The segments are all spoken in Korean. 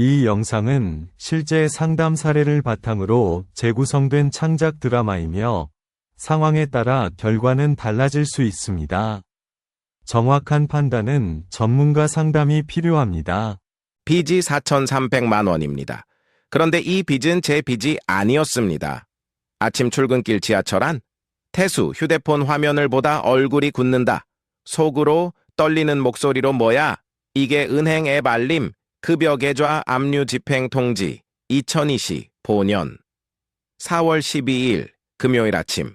이 영상은 실제 상담 사례를 바탕으로 재구성된 창작 드라마이며 상황에 따라 결과는 달라질 수 있습니다. 정확한 판단은 전문가 상담이 필요합니다. 빚이 4,300만 원입니다. 그런데 이 빚은 제 빚이 아니었습니다. 아침 출근길 지하철 안, 태수 휴대폰 화면을 보다 얼굴이 굳는다. 속으로 떨리는 목소리로 뭐야? 이게 은행 앱 알림, 급여 계좌 압류 집행 통지, 2020 본연. 4월 12일 금요일 아침.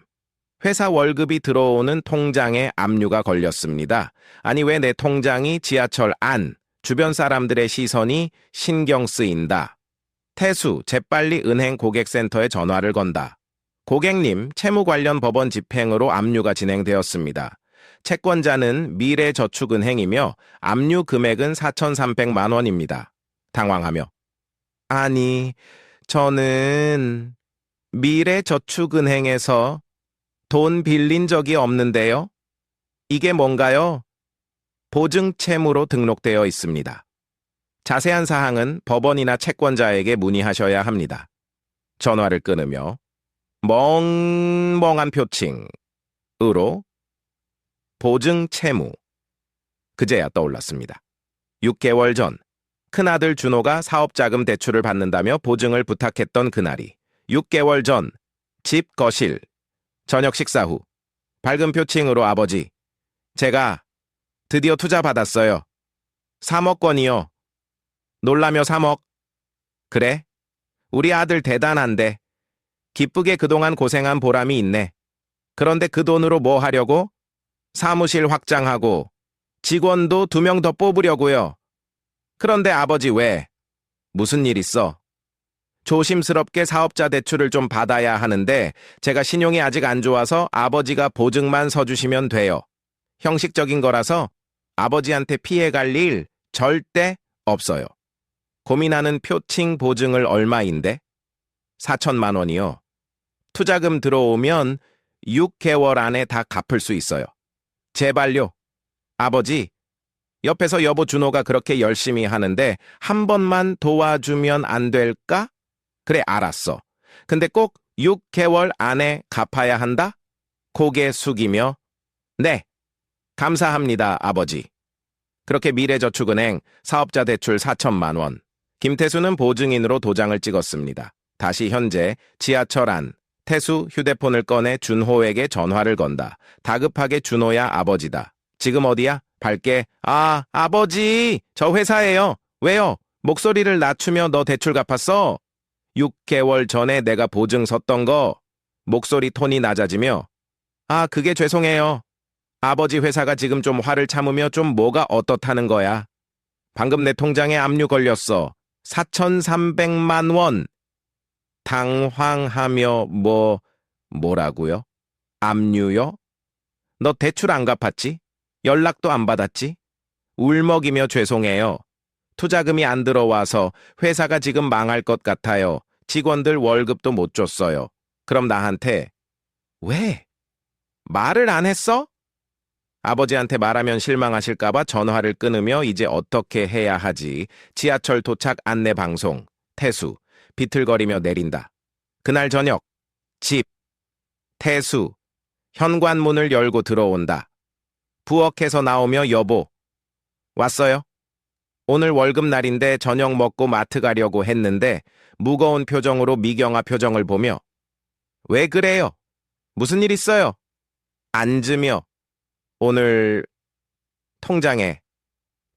회사 월급이 들어오는 통장에 압류가 걸렸습니다. 아니 왜 내 통장이 지하철 안, 주변 사람들의 시선이 신경 쓰인다. 태수, 재빨리 은행 고객센터에 전화를 건다. 고객님, 채무 관련 법원 집행으로 압류가 진행되었습니다. 채권자는 미래저축은행이며 압류 금액은 4,300만 원입니다. 당황하며 아니, 저는 미래저축은행에서 돈 빌린 적이 없는데요. 이게 뭔가요? 보증채무로 등록되어 있습니다. 자세한 사항은 법원이나 채권자에게 문의하셔야 합니다. 전화를 끊으며 멍멍한 표칭으로 보증채무. 그제야 떠올랐습니다. 6개월 전 큰아들 준호가 사업자금 대출을 받는다며 보증을 부탁했던 그날이 6개월 전 집 거실 저녁 식사 후 밝은 표칭으로 아버지, 제가 드디어 투자 받았어요. 3억 원이요. 놀라며 3억. 그래? 우리 아들 대단한데. 기쁘게 그동안 고생한 보람이 있네. 그런데 그 돈으로 뭐 하려고? 사무실 확장하고 직원도 2명 더 뽑으려고요. 그런데 아버지 왜? 무슨 일 있어? 조심스럽게 사업자 대출을 좀 받아야 하는데 제가 신용이 아직 안 좋아서 아버지가 보증만 서주시면 돼요. 형식적인 거라서 아버지한테 피해갈 일 절대 없어요. 고민하는 표칭 보증을 얼마인데? 4천만 원이요. 투자금 들어오면 6개월 안에 다 갚을 수 있어요. 제발요. 아버지, 옆에서 여보 준호가 그렇게 열심히 하는데 한 번만 도와주면 안 될까? 그래, 알았어. 근데 꼭 6개월 안에 갚아야 한다? 고개 숙이며 네, 감사합니다, 아버지. 그렇게 미래저축은행 사업자 대출 4천만 원. 김태수는 보증인으로 도장을 찍었습니다. 다시 현재 지하철 안, 태수 휴대폰을 꺼내 준호에게 전화를 건다. 다급하게 준호야 아버지다. 지금 어디야? 밝게. 아, 아버지! 저 회사예요. 왜요? 목소리를 낮추며 너 대출 갚았어? 6개월 전에 내가 보증 섰던 거. 목소리 톤이 낮아지며 아, 그게 죄송해요. 아버지 회사가 지금 좀 화를 참으며 좀 뭐가 어떻다는 거야. 방금 내 통장에 압류 걸렸어. 4,300만 원. 당황하며 뭐라고요? 압류요? 너 대출 안 갚았지? 연락도 안 받았지? 울먹이며 죄송해요. 투자금이 안 들어와서 회사가 지금 망할 것 같아요. 직원들 월급도 못 줬어요. 그럼 나한테 왜? 말을 안 했어? 아버지한테 말하면 실망하실까봐 전화를 끊으며 이제 어떻게 해야 하지? 지하철 도착 안내 방송. 태수. 비틀거리며 내린다. 그날 저녁. 집. 태수. 현관문을 열고 들어온다. 부엌에서 나오며 여보. 왔어요? 오늘 월급날인데 저녁 먹고 마트 가려고 했는데 무거운 표정으로 미경아 표정을 보며 왜 그래요? 무슨 일 있어요? 앉으며 오늘 통장에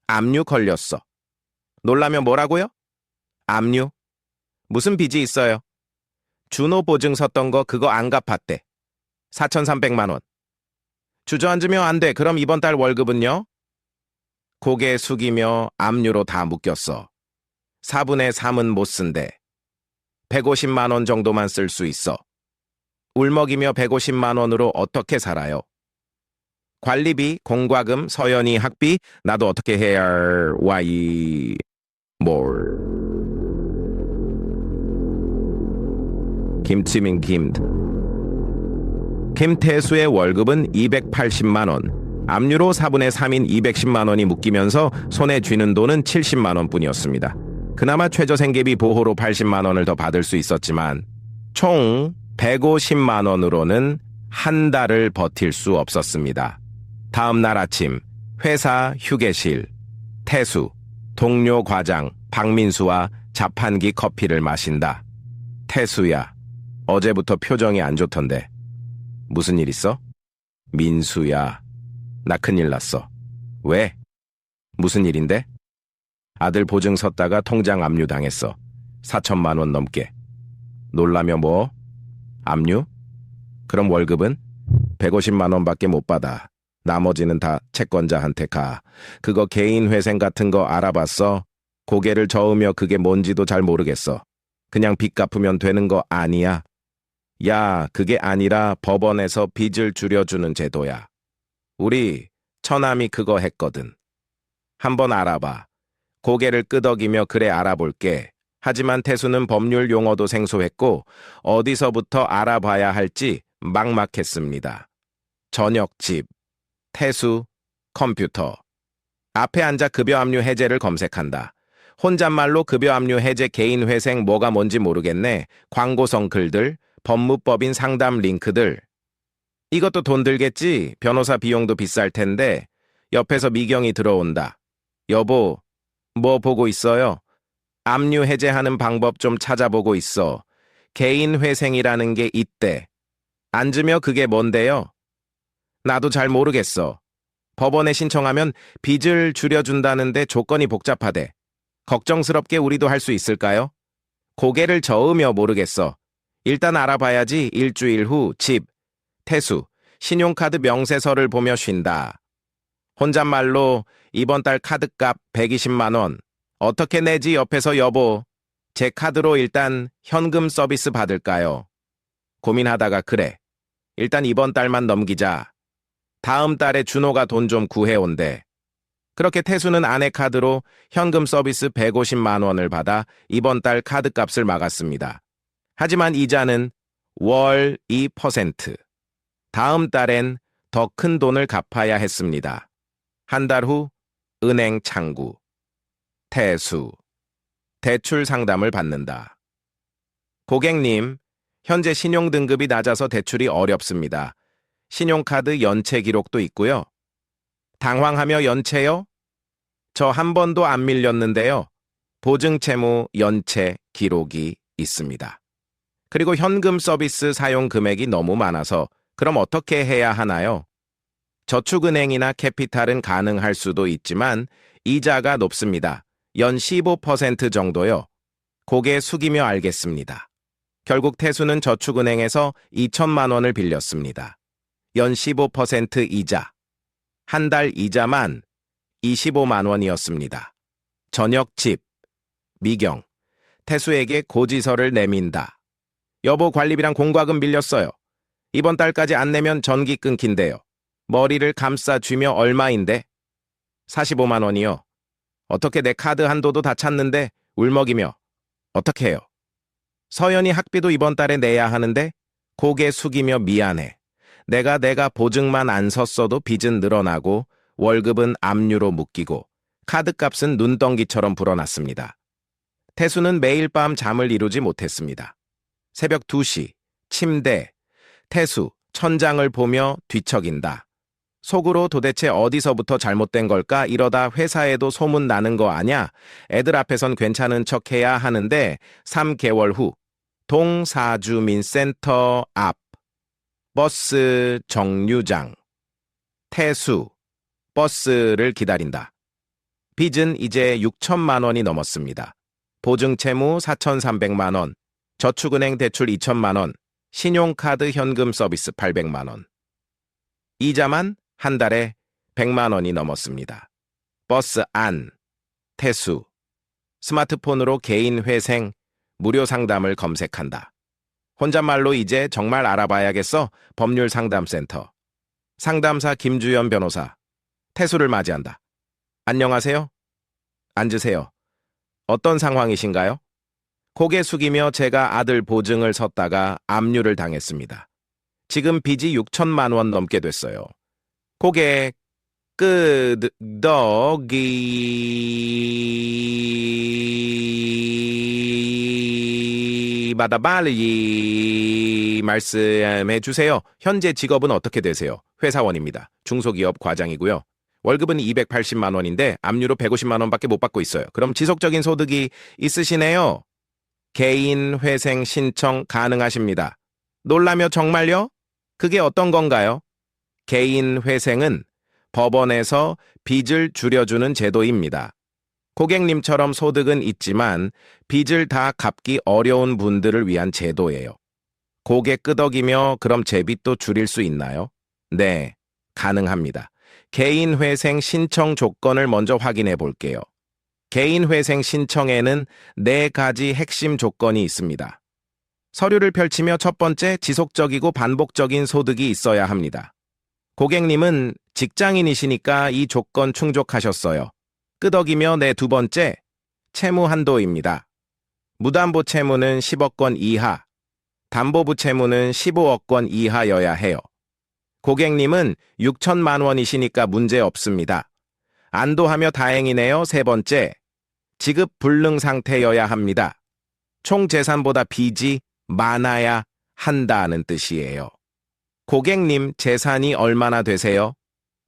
압류 걸렸어. 놀라며 뭐라고요? 압류? 무슨 빚이 있어요? 준호 보증 섰던 거 그거 안 갚았대. 4,300만 원. 주저앉으며 안 돼. 그럼 이번 달 월급은요? 고개 숙이며 압류로 다 묶였어. 4분의 3은 못 쓴대. 150만 원 정도만 쓸 수 있어. 울먹이며 150만 원으로 어떻게 살아요? 관리비, 공과금, 서연이 학비, 나도 어떻게 해야 와이 뭘. 김치민 김태수의 월급은 280만 원. 압류로 4분의 3인 210만 원이 묶이면서 손에 쥐는 돈은 70만 원뿐이었습니다. 그나마 최저생계비 보호로 80만 원을 더 받을 수 있었지만 총 150만 원으로는 한 달을 버틸 수 없었습니다. 다음 날 아침 회사 휴게실 태수, 동료 과장 박민수와 자판기 커피를 마신다. 태수야, 어제부터 표정이 안 좋던데. 무슨 일 있어? 민수야, 나 큰일 났어. 왜? 무슨 일인데? 아들 보증 섰다가 통장 압류당했어. 4천만 원 넘게. 놀라며 뭐? 압류? 그럼 월급은? 150만 원밖에 못 받아. 나머지는 다 채권자한테 가. 그거 개인 회생 같은 거 알아봤어? 고개를 저으며 그게 뭔지도 잘 모르겠어. 그냥 빚 갚으면 되는 거 아니야? 야, 그게 아니라 법원에서 빚을 줄여주는 제도야. 우리 처남이 그거 했거든. 한번 알아봐. 고개를 끄덕이며 그래 알아볼게. 하지만 태수는 법률 용어도 생소했고 어디서부터 알아봐야 할지 막막했습니다. 저녁집, 태수, 컴퓨터. 앞에 앉아 급여 압류 해제를 검색한다. 혼잣말로 급여 압류 해제 개인 회생 뭐가 뭔지 모르겠네. 광고성 글들, 법무법인 상담 링크들. 이것도 돈 들겠지? 변호사 비용도 비쌀 텐데. 옆에서 미경이 들어온다. 여보, 뭐 보고 있어요? 압류 해제하는 방법 좀 찾아보고 있어. 개인 회생이라는 게 있대. 앉으며 그게 뭔데요? 나도 잘 모르겠어. 법원에 신청하면 빚을 줄여준다는데 조건이 복잡하대. 걱정스럽게 우리도 할 수 있을까요? 고개를 저으며 모르겠어. 일단 알아봐야지. 일주일 후 집, 태수, 신용카드 명세서를 보며 쉰다. 혼잣말로 이번 달 카드값 120만 원. 어떻게 내지 옆에서 여보. 제 카드로 일단 현금 서비스 받을까요? 고민하다가 그래. 일단 이번 달만 넘기자. 다음 달에 준호가 돈 좀 구해온대. 그렇게 태수는 아내 카드로 현금 서비스 150만 원을 받아 이번 달 카드값을 막았습니다. 하지만 이자는 월 2%. 다음 달엔 더 큰 돈을 갚아야 했습니다. 한 달 후 은행 창구. 태수. 대출 상담을 받는다. 고객님, 현재 신용등급이 낮아서 대출이 어렵습니다. 신용카드 연체 기록도 있고요. 당황하며 연체요? 저 한 번도 안 밀렸는데요. 보증채무 연체 기록이 있습니다. 그리고 현금 서비스 사용 금액이 너무 많아서 그럼 어떻게 해야 하나요? 저축은행이나 캐피탈은 가능할 수도 있지만 이자가 높습니다. 연 15% 정도요. 고개 숙이며 알겠습니다. 결국 태수는 저축은행에서 2천만 원을 빌렸습니다. 연 15% 이자. 한 달 이자만 25만 원이었습니다. 저녁집. 미경. 태수에게 고지서를 내민다. 여보, 관리비랑 공과금 빌렸어요. 이번 달까지 안 내면 전기 끊긴대요. 머리를 감싸쥐며 얼마인데? 45만 원이요. 어떻게 내 카드 한도도 다 찼는데 울먹이며. 어떻게 해요? 서연이 학비도 이번 달에 내야 하는데 고개 숙이며 미안해. 내가 보증만 안 섰어도 빚은 늘어나고 월급은 압류로 묶이고 카드값은 눈덩이처럼 불어났습니다. 태수는 매일 밤 잠을 이루지 못했습니다. 새벽 2시, 침대, 태수, 천장을 보며 뒤척인다. 속으로 도대체 어디서부터 잘못된 걸까? 이러다 회사에도 소문 나는 거 아냐? 애들 앞에선 괜찮은 척 해야 하는데 3개월 후 동사주민센터 앞 버스 정류장. 태수, 버스를 기다린다. 빚은 이제 6천만 원이 넘었습니다. 보증채무 4,300만 원, 저축은행 대출 2천만 원, 신용카드 현금 서비스 800만 원. 이자만 한 달에 100만 원이 넘었습니다. 버스 안, 태수. 스마트폰으로 개인 회생, 무료 상담을 검색한다. 혼잣말로 이제 정말 알아봐야겠어. 법률 상담센터. 상담사 김주연 변호사. 태수를 맞이한다. 안녕하세요. 앉으세요. 어떤 상황이신가요? 고개 숙이며 제가 아들 보증을 섰다가 압류를 당했습니다. 지금 빚이 6천만 원 넘게 됐어요. 고객, 끄덕이 마다 빨리 말씀해 주세요. 현재 직업은 어떻게 되세요? 회사원입니다. 중소기업 과장이고요. 월급은 280만 원인데 압류로 150만 원밖에 못 받고 있어요. 그럼 지속적인 소득이 있으시네요. 개인 회생 신청 가능하십니다. 놀라며 정말요? 그게 어떤 건가요? 개인 회생은 법원에서 빚을 줄여주는 제도입니다. 고객님처럼 소득은 있지만 빚을 다 갚기 어려운 분들을 위한 제도예요. 고개 끄덕이며 그럼 제 빚도 줄일 수 있나요? 네, 가능합니다. 개인 회생 신청 조건을 먼저 확인해 볼게요. 개인 회생 신청에는 4가지 핵심 조건이 있습니다. 서류를 펼치며 첫 번째, 지속적이고 반복적인 소득이 있어야 합니다. 고객님은 직장인이시니까 이 조건 충족하셨어요. 끄덕이며 네, 두 번째, 채무 한도입니다. 무담보 채무는 10억 원 이하, 담보부 채무는 15억 원 이하여야 해요. 고객님은 6천만 원이시니까 문제 없습니다. 안도하며 다행이네요. 세 번째, 지급 불능 상태여야 합니다. 총 재산보다 빚이 많아야 한다는 뜻이에요. 고객님 재산이 얼마나 되세요?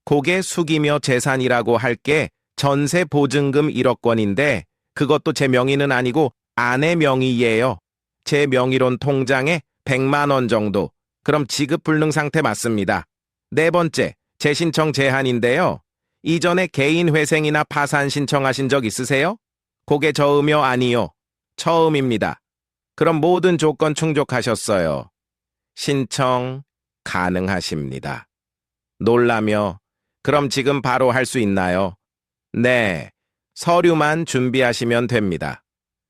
고개 숙이며 재산이라고 할게 전세 보증금 1억 원인데 그것도 제 명의는 아니고 아내 명의예요. 제 명의론 통장에 100만 원 정도. 그럼 지급 불능 상태 맞습니다. 네 번째, 재신청 제한인데요. 이전에 개인 회생이나 파산 신청하신 적 있으세요? 고개 저으며 아니요. 처음입니다. 그럼 모든 조건 충족하셨어요. 신청 가능하십니다. 놀라며 그럼 지금 바로 할 수 있나요? 네, 서류만 준비하시면 됩니다.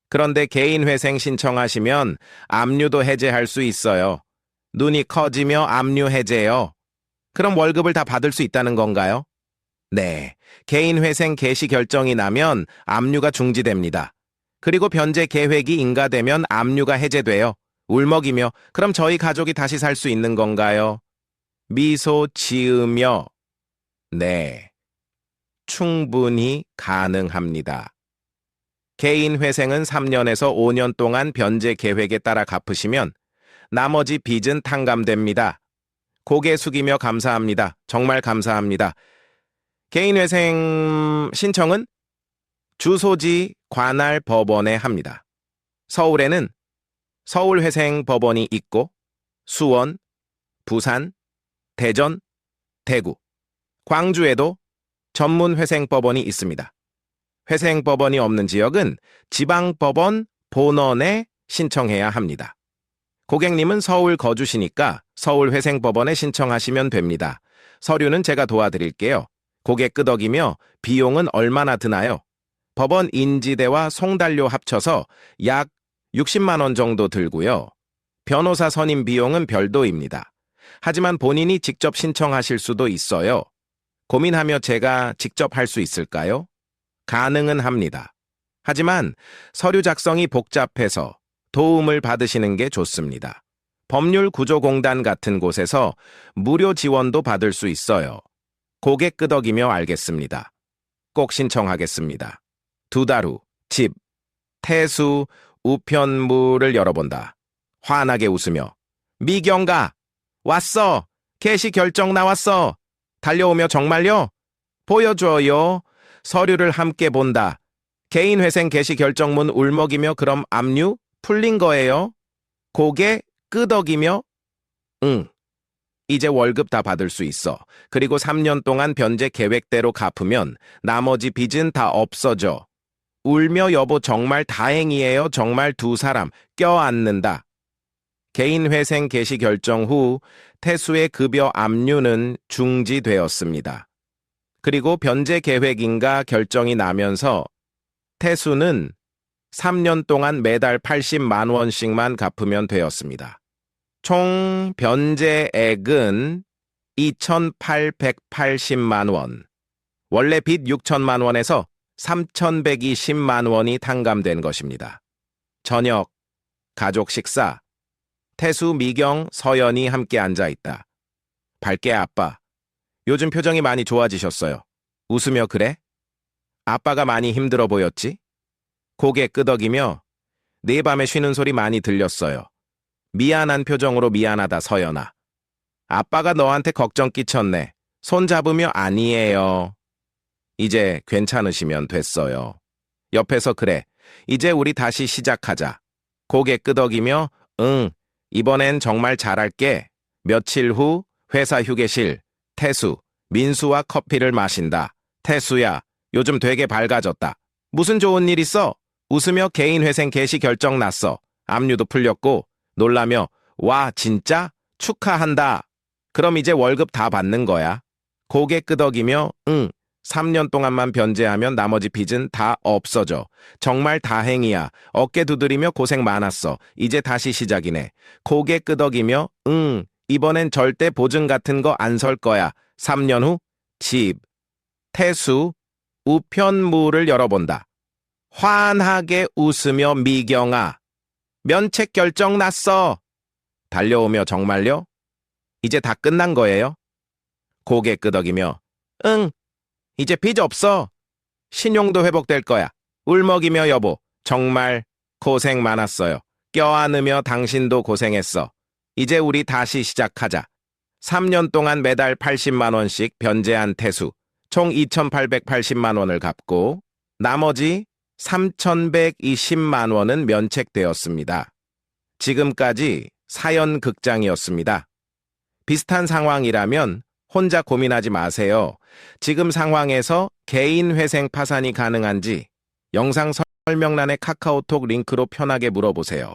그런데 개인 회생 신청하시면 압류도 해제할 수 있어요. 눈이 커지며 압류 해제요. 그럼 월급을 다 받을 수 있다는 건가요? 네, 개인 회생 개시 결정이 나면 압류가 중지됩니다. 그리고 변제 계획이 인가되면 압류가 해제돼요. 울먹이며 그럼 저희 가족이 다시 살 수 있는 건가요? 미소 지으며 네, 충분히 가능합니다. 개인 회생은 3년에서 5년 동안 변제 계획에 따라 갚으시면 나머지 빚은 탕감됩니다. 고개 숙이며 감사합니다. 정말 감사합니다. 개인 회생 신청은 주소지 관할 법원에 합니다. 서울에는 서울회생법원이 있고 수원, 부산, 대전, 대구, 광주에도 전문회생법원이 있습니다. 회생법원이 없는 지역은 지방법원 본원에 신청해야 합니다. 고객님은 서울 거주시니까 서울회생법원에 신청하시면 됩니다. 서류는 제가 도와드릴게요. 고개 끄덕이며 비용은 얼마나 드나요? 법원 인지대와 송달료 합쳐서 약 60만 원 정도 들고요. 변호사 선임 비용은 별도입니다. 하지만 본인이 직접 신청하실 수도 있어요. 고민하며 제가 직접 할 수 있을까요? 가능은 합니다. 하지만 서류 작성이 복잡해서 도움을 받으시는 게 좋습니다. 법률구조공단 같은 곳에서 무료 지원도 받을 수 있어요. 고개 끄덕이며 알겠습니다. 꼭 신청하겠습니다. 2달 후, 집, 태수, 우편물을 열어본다. 환하게 웃으며 미경가, 왔어! 개시 결정 나왔어! 달려오며 정말요? 보여줘요. 서류를 함께 본다. 개인 회생 개시 결정문 울먹이며 그럼 압류 풀린 거예요? 고개 끄덕이며 응. 이제 월급 다 받을 수 있어. 그리고 3년 동안 변제 계획대로 갚으면 나머지 빚은 다 없어져. 울며 여보 정말 다행이에요. 정말 두 사람 껴안는다. 개인 회생 개시 결정 후 태수의 급여 압류는 중지되었습니다. 그리고 변제 계획인가 결정이 나면서 태수는 3년 동안 매달 80만 원씩만 갚으면 되었습니다. 총 변제액은 2,880만 원. 원래 빚 6천만 원에서 3,120만 원이 탕감된 것입니다. 저녁, 가족 식사, 태수, 미경, 서연이 함께 앉아있다. 밝게 아빠, 요즘 표정이 많이 좋아지셨어요. 웃으며 그래? 아빠가 많이 힘들어 보였지? 고개 끄덕이며 네 밤에 쉬는 소리 많이 들렸어요. 미안한 표정으로 미안하다 서연아. 아빠가 너한테 걱정 끼쳤네. 손 잡으며 아니에요. 이제 괜찮으시면 됐어요. 옆에서 그래. 이제 우리 다시 시작하자. 고개 끄덕이며 응, 이번엔 정말 잘할게. 며칠 후 회사 휴게실. 태수, 민수와 커피를 마신다. 태수야, 요즘 되게 밝아졌다. 무슨 좋은 일 있어? 웃으며 개인 회생 개시 결정 났어. 압류도 풀렸고 놀라며 와 진짜? 축하한다. 그럼 이제 월급 다 받는 거야. 고개 끄덕이며 응, 3년 동안만 변제하면 나머지 빚은 다 없어져. 정말 다행이야. 어깨 두드리며 고생 많았어. 이제 다시 시작이네. 고개 끄덕이며 응, 이번엔 절대 보증 같은 거 안 설 거야. 3년 후 집. 태수, 우편물을 열어본다. 환하게 웃으며 미경아. 면책 결정 났어. 달려오며 정말요? 이제 다 끝난 거예요? 고개 끄덕이며 응, 이제 빚 없어. 신용도 회복될 거야. 울먹이며 여보, 정말 고생 많았어요. 껴안으며 당신도 고생했어. 이제 우리 다시 시작하자. 3년 동안 매달 80만 원씩 변제한 태수. 총 2,880만 원을 갚고 나머지 3,120만 원은 면책되었습니다. 지금까지 사연극장이었습니다. 비슷한 상황이라면 혼자 고민하지 마세요. 지금 상황에서 개인 회생 파산이 가능한지 영상 설명란의 카카오톡 링크로 편하게 물어보세요.